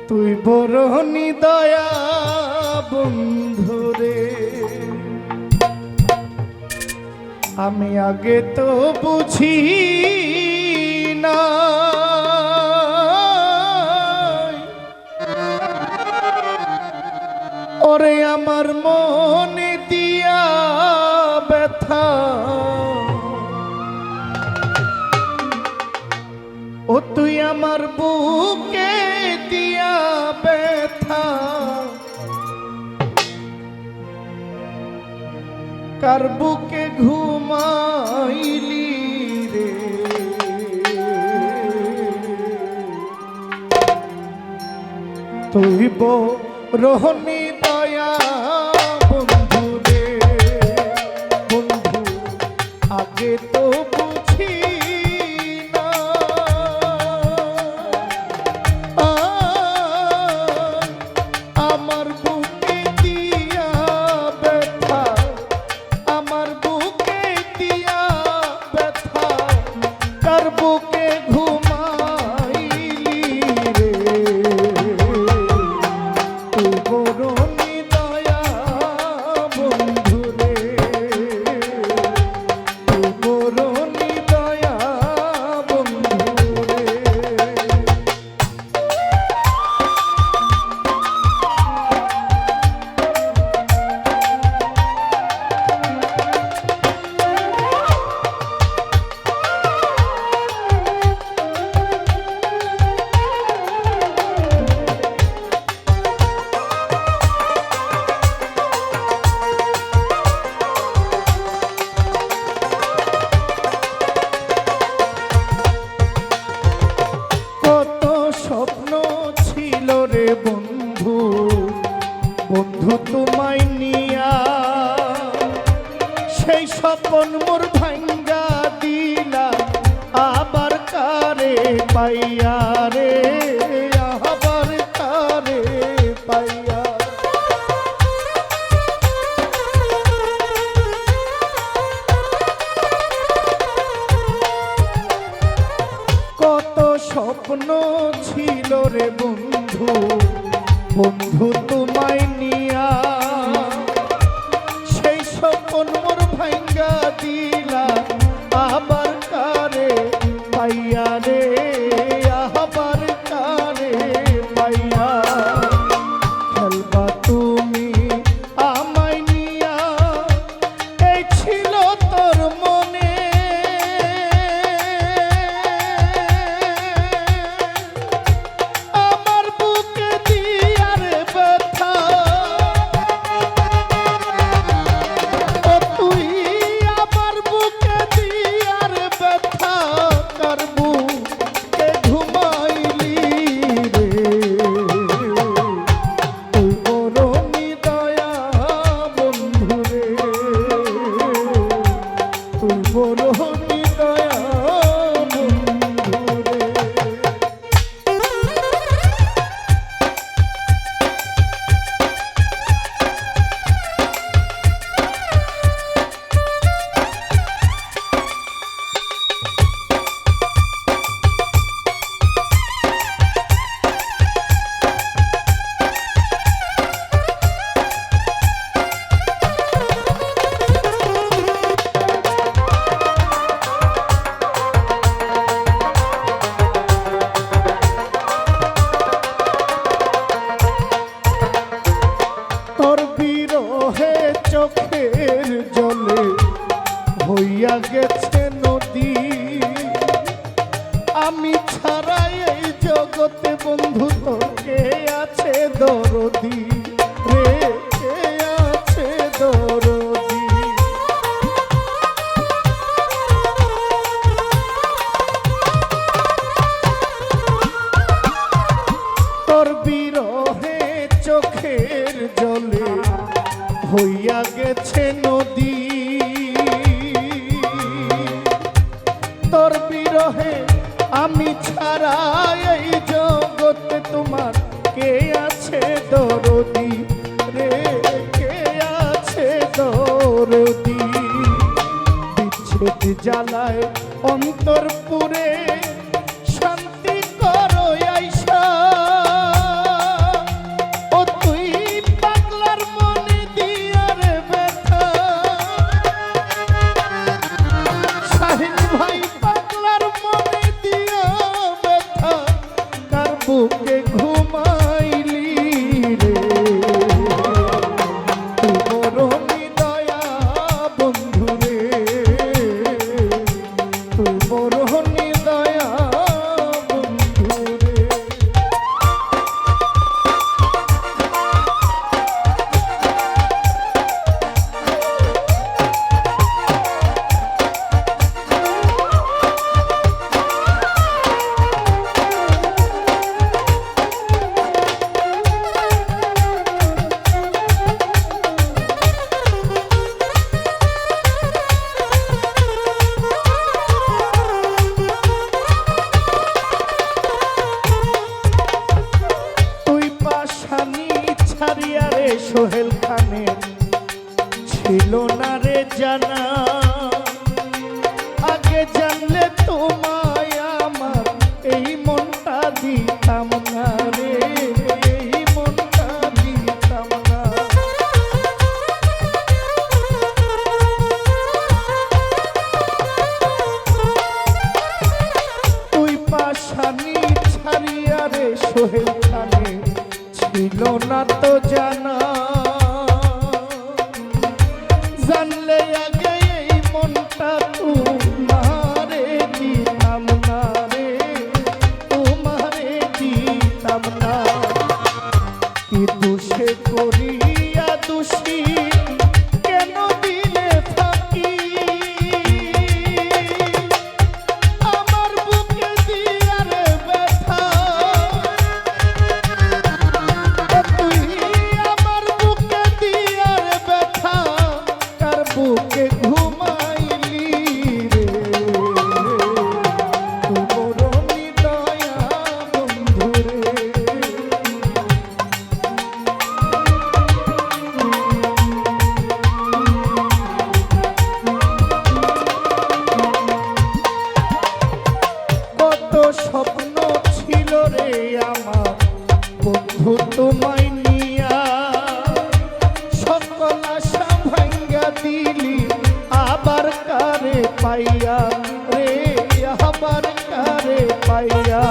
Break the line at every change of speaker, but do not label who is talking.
তুই বড় নিদয়া বন্ধুরে, আমি আগে তো বুঝি না, ওরে আমার মনে দিয়া ব্যথা, ও তুই আমার বুকে দিয়া ব্যথা, কার বুকে ঘুমাইলি রে, তুই রহনি দয়া বন্ধু রে, বন্ধু আগে তো বুঝি না, আমার বুকে দিয়া ব্যথা, আমার বুকে দিয়া ব্যথা, কার বুকে ঘুমাইলি রে, তুই বড় নিদয়া বন্ধু রে, তুই বড় নিদয়া বন্ধু রে। স্বপ্ন ছিল রে বন্ধু, বন্ধু তোমায় নিয়া, সেই স্বপ্ন মোর ভাঙ্গা দিলা, আবার কারে পাইয়া রে, আবার কারে পাইয়া, কত স্বপ্ন ছিল রে বন্ধু, বন্ধু তোমায় নিয়া, সেই স্বপ্ন মোর ভাঙ্গা দিলা, আবার কারে পাইয়া রে, আবার কারে পাইয়া, খেলবা তুমি আমায় নিয়া, এই ছিল তোর মনে, আমার বুকে দিয়ার ব্যথা, ও তুই আমার বুকে দিয়ার ব্যথা, কার বুকে ঘুমাইলি রে, তুই বড় নিদয়া বন্ধু রে, তুই বড় নিদয়া বন্ধু রে। তোর বিরহে চোখের জলে হইয়া গেছে নদী, আমি ছাড়া এই জগতে বন্ধু তোর কে আছে দরদি রে, কে আছে দরদি, তোর বিরহে চোখের জলে হইয়া গেছে নদী, তোর বিরহে আমি ছাড়া এই জগতে তোমার কে আছে দরদি রে, কে আছে দরদি, বিচ্ছেদ জ্বালায় অন্তর পুরে, শান্তি করো আইসা, সানি ছাড়িয়া রে সোহেল খানে ছিল না তো জানা, জানলে আগে এই মনটা তোমারে দিতাম না রে, তোমারে দিতাম না। কি দোষে করিয়া দোষী কেন দিলে ফাঁকি, আমার বুকে দিয়ার ব্যথা, তুই আমার বুকে দিয়ার ব্যথা কার বুকে ঘুমাইলি রে, তোর নিদয়া বন্ধু রে। কত স্বপ্ন ছিল রে আমার বন্ধু তোমায় নিয়া, সকল আশা ভাঙ্গা দিলি আবার কারে পাইয়া রে, আবার কারে পাইয়া।